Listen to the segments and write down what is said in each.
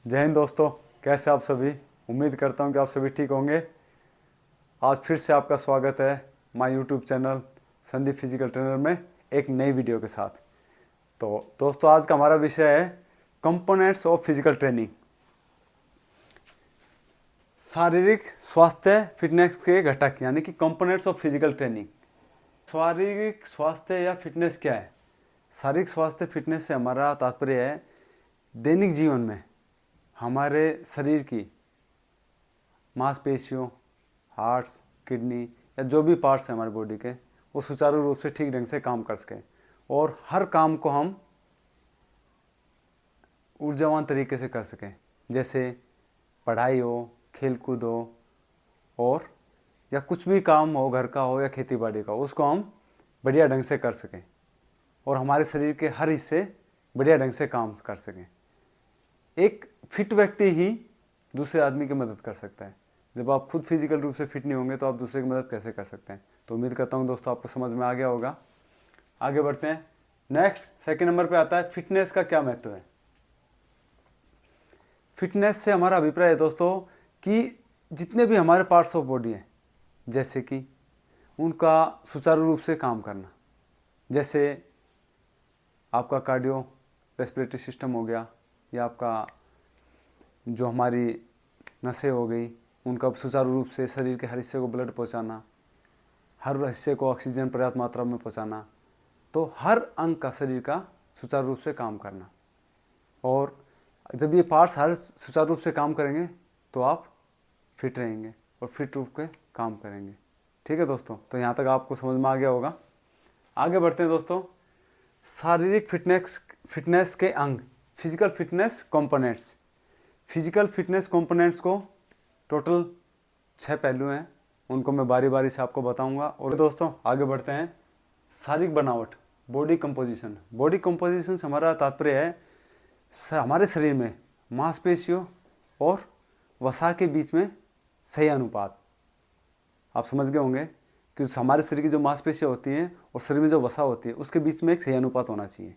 जय हिंद दोस्तों, कैसे आप सभी। उम्मीद करता हूं कि आप सभी ठीक होंगे। आज फिर से आपका स्वागत है my YouTube channel Sandeep physical trainer में एक नई वीडियो के साथ। तो दोस्तों, आज का हमारा विषय है कंपोनेंट्स ऑफ फिजिकल ट्रेनिंग। शारीरिक स्वास्थ्य फिटनेस के घटक यानी कि कंपोनेंट्स ऑफ फिजिकल ट्रेनिंग। शारीरिक स्वास्थ्य या फिटनेस क्या है? शारीरिक स्वास्थ्य फिटनेस से हमारा तात्पर्य है दैनिक जीवन में हमारे शरीर की मांसपेशियों, हार्ट्स, किडनी या जो भी पार्ट्स हैं हमारे बॉडी के, वो सुचारू रूप से ठीक ढंग से काम कर सकें और हर काम को हम ऊर्जावान तरीके से कर सकें। जैसे पढ़ाई हो, खेलकूद हो और या कुछ भी काम हो, घर का हो या खेती बाड़ी का, उसको हम बढ़िया ढंग से कर सकें और हमारे शरीर के हर हिस्से बढ़िया ढंग से काम कर सकें। एक फिट व्यक्ति ही दूसरे आदमी की मदद कर सकता है। जब आप खुद फिजिकल रूप से फिट नहीं होंगे तो आप दूसरे की मदद कैसे कर सकते हैं? तो उम्मीद करता हूं दोस्तों आपको समझ में आ गया होगा। आगे बढ़ते हैं। नेक्स्ट, सेकंड नंबर पे आता है फिटनेस का क्या महत्व है। फिटनेस से हमारा अभिप्राय है दोस्तों कि जितने भी हमारे पार्ट्स ऑफ बॉडी हैं, जैसे कि उनका सुचारू रूप से काम करना। जैसे आपका कार्डियो रेस्पिरेटरी सिस्टम हो गया, या आपका जो हमारी नसें हो गई, उनका सुचारू रूप से शरीर के हर हिस्से को ब्लड पहुंचाना, हर हिस्से को ऑक्सीजन पर्याप्त मात्रा में पहुंचाना। तो हर अंग का शरीर का सुचारू रूप से काम करना। और जब ये पार्ट्स हर सुचारू रूप से काम करेंगे तो आप फिट रहेंगे और फिट रूप के काम करेंगे। ठीक है दोस्तों, तो यहाँ तक आपको समझ में आ गया होगा। आगे बढ़ते हैं दोस्तों। शारीरिक फिटनेस के अंग, physical fitness components. Physical fitness components को टोटल 6 पहलू हैं, उनको मैं बारी बारी से आपको बताऊंगा। और दोस्तों आगे बढ़ते हैं। शारीरिक बनावट, बॉडी कंपोजिशन। बॉडी कंपोजिशन से हमारा तात्पर्य है हमारे शरीर में मांसपेशियों और वसा के बीच में सही अनुपात। आप समझ गए होंगे कि हमारे शरीर की जो मांसपेशियाँ होती हैं और शरीर में जो वसा होती है उसके बीच में एक सही अनुपात होना चाहिए।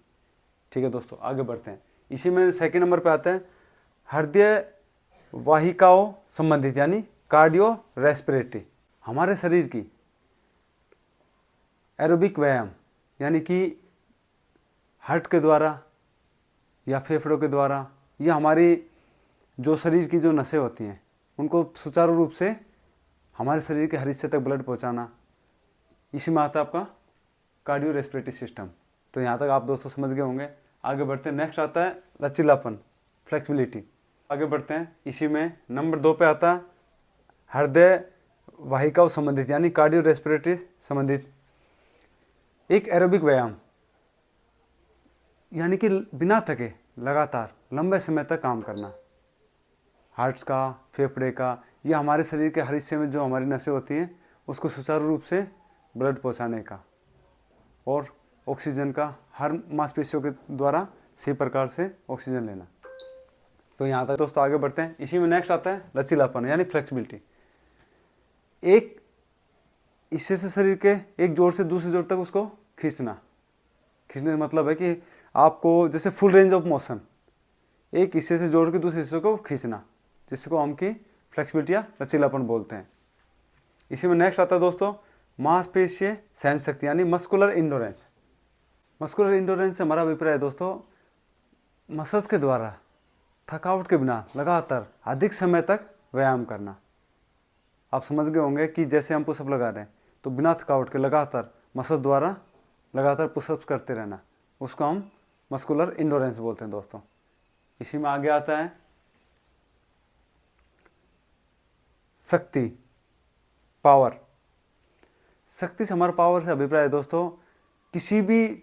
ठीक है दोस्तों, आगे बढ़ते हैं। इसी में सेकंड नंबर पे आता है हृदय वाहिकाओं संबंधित यानी कार्डियो रेस्पिरेटरी। हमारे शरीर की एरोबिक व्यायाम यानी कि हार्ट के द्वारा या फेफड़ों के द्वारा या हमारी जो शरीर की जो नसें होती हैं उनको सुचारू रूप से हमारे शरीर के हर हिस्से तक ब्लड पहुंचाना। इसी में आता है आपका कार्डियो रेस्पिरेटरी सिस्टम। तो यहाँ तक आप दोस्तों समझ गए होंगे। आगे बढ़ते हैं। नेक्स्ट आता है लचीलापन, फ्लेक्सिबिलिटी। आगे बढ़ते हैं। इसी में नंबर 2 पे आता है हृदय वाहिकाओं संबंधित यानी कार्डियो रेस्पिरेटरी संबंधित एक एरोबिक व्यायाम, यानी कि बिना थके लगातार लंबे समय तक काम करना। हार्ट का, फेफड़े का या हमारे शरीर के हर हिस्से में जो हमारी नसें होती हैं उसको सुचारू रूप से ब्लड पहुंचाने का और ऑक्सीजन का हर मांसपेशियों के द्वारा सही प्रकार से ऑक्सीजन लेना। तो यहाँ तक दोस्तों आगे बढ़ते हैं। इसी में नेक्स्ट आता है लचीलापन यानी फ्लेक्सिबिलिटी। एक हिस्से से शरीर के एक जोड़ से दूसरे जोड़ तक उसको खींचना। खींचने का मतलब है कि आपको जैसे फुल रेंज ऑफ मोशन, एक हिस्से से जोड़ के दूसरे हिस्से को खींचना, जिसको हम की फ्लेक्सिबिलिटी या लचीलापन बोलते हैं। इसी में नेक्स्ट आता है दोस्तों मांसपेशीय सहन शक्ति यानी मस्कुलर इंडोरेंस। मस्कुलर इंडोरेंस से हमारा अभिप्राय है दोस्तों मसल्स के द्वारा थकावट के बिना लगातार अधिक समय तक व्यायाम करना। आप समझ गए होंगे कि जैसे हम पुशअप लगा रहे हैं तो बिना थकावट के लगातार मसल द्वारा लगातार पुशअप्स करते रहना, उसको हम मस्कुलर इंडोरेंस बोलते हैं दोस्तों। इसी में आगे आता है शक्ति, पावर। शक्ति से हमारा पावर से अभिप्राय है दोस्तों किसी भी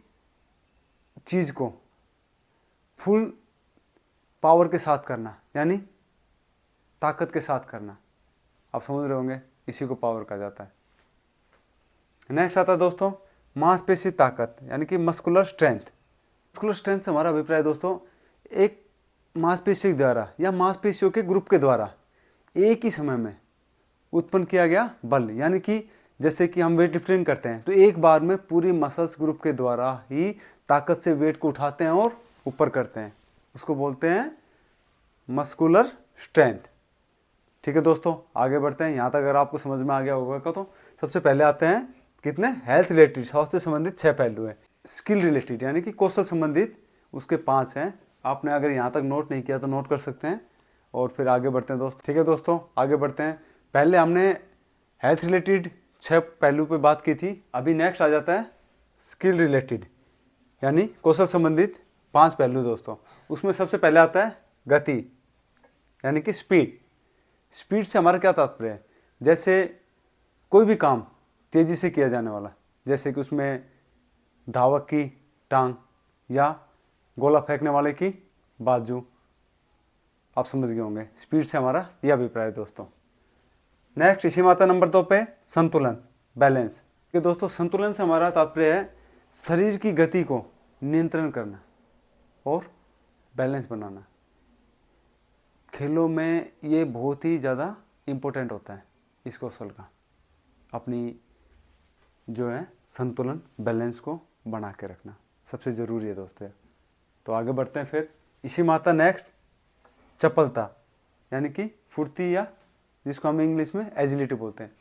चीज़ को फुल पावर के साथ करना यानी ताकत के साथ करना। आप समझ रहे होंगे, इसी को पावर कहा जाता है। नेक्स्ट आता है दोस्तों मांसपेशी ताकत यानी कि मस्कुलर स्ट्रेंथ। मस्कुलर स्ट्रेंथ से हमारा अभिप्राय दोस्तों एक मांसपेशी के द्वारा या मांसपेशियों के ग्रुप के द्वारा एक ही समय में उत्पन्न किया गया बल, यानी कि जैसे कि हम वेट लिफ्टिंग करते हैं तो एक बार में पूरी मसल्स ग्रुप के द्वारा ही ताकत से वेट को उठाते हैं और ऊपर करते हैं, उसको बोलते हैं मस्कुलर स्ट्रेंथ। ठीक है दोस्तों, आगे बढ़ते हैं। यहाँ तक अगर आपको समझ में आ गया होगा तो सबसे पहले आते हैं कितने हेल्थ रिलेटेड, स्वास्थ्य संबंधित 6 पहलू हैं। स्किल रिलेटेड यानी कि कौशल संबंधित उसके 5 हैं। आपने अगर यहाँ तक नोट नहीं किया तो नोट कर सकते हैं और फिर आगे बढ़ते हैं दोस्तों। ठीक है दोस्तों, आगे बढ़ते हैं। पहले हमने हेल्थ रिलेटेड 6 पहलू पे बात की थी। अभी नेक्स्ट आ जाता है स्किल रिलेटेड यानी कौशल संबंधित 5 पहलू दोस्तों। उसमें सबसे पहले आता है गति यानी कि स्पीड। स्पीड से हमारा क्या तात्पर्य है? जैसे कोई भी काम तेज़ी से किया जाने वाला, जैसे कि उसमें धावक की टांग या गोला फेंकने वाले की बाजू, आप समझ गए होंगे। स्पीड से हमारा यह अभिप्राय है दोस्तों। नेक्स्ट इसी में आता है नंबर 2 पे संतुलन, बैलेंस। कि दोस्तों संतुलन से हमारा तात्पर्य है शरीर की गति को नियंत्रण करना और बैलेंस बनाना। खेलों में ये बहुत ही ज़्यादा इम्पोर्टेंट होता है इस कौशल का, अपनी जो है संतुलन बैलेंस को बना के रखना सबसे ज़रूरी है दोस्तों। तो आगे बढ़ते हैं फिर। इसी में आता नेक्स्ट चपलता यानी कि फुर्ती, या जिसको हम इंग्लिश में एजिलिटी बोलते हैं।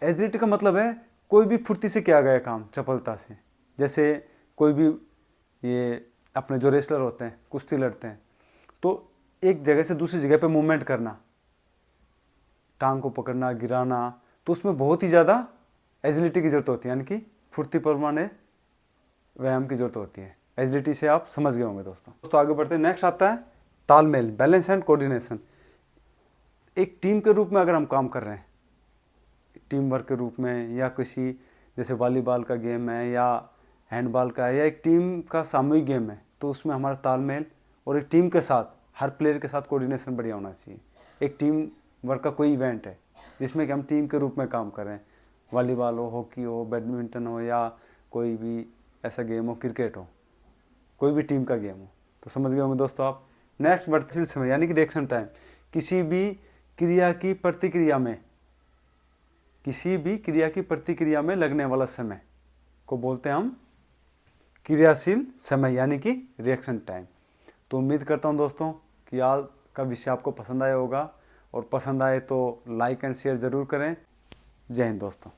एजिलिटी का मतलब है कोई भी फुर्ती से किया गया काम, चपलता से। जैसे कोई भी ये अपने जो रेसलर होते हैं, कुश्ती लड़ते हैं, तो एक जगह से दूसरी जगह पे मूवमेंट करना, टांग को पकड़ना, गिराना, तो उसमें बहुत ही ज़्यादा एजिलिटी की ज़रूरत होती है, यानी कि फुर्ती परमाने व्यायाम की ज़रूरत होती है। एजिलिटी से आप समझ गए होंगे दोस्तों। तो आगे बढ़ते हैं। नेक्स्ट आता है तालमेल, बैलेंस एंड कोऑर्डिनेशन। एक टीम के रूप में अगर हम काम कर रहे हैं, टीम वर्क के रूप में, या किसी जैसे वॉलीबॉल का गेम है या हैंडबॉल का है या एक टीम का सामूहिक गेम है, तो उसमें हमारा तालमेल और एक टीम के साथ, हर प्लेयर के साथ कोऑर्डिनेशन बढ़िया होना चाहिए। एक टीम वर्क का कोई इवेंट है जिसमें कि हम टीम के रूप में काम कर रहे हैं, वॉलीबॉल हो, हॉकी हो, बैडमिंटन हो, या कोई भी ऐसा गेम हो, क्रिकेट हो, कोई भी टीम का गेम हो, तो समझ गए होंगे दोस्तों आप। नेक्स्ट वर्तशील समय यानी कि रिएक्शन टाइम। किसी भी क्रिया की प्रतिक्रिया में लगने वाला समय को बोलते हैं हम क्रियाशील समय यानी कि रिएक्शन टाइम। तो उम्मीद करता हूं दोस्तों कि आज का विषय आपको पसंद आया होगा, और पसंद आए तो लाइक एंड शेयर ज़रूर करें। जय हिंद दोस्तों।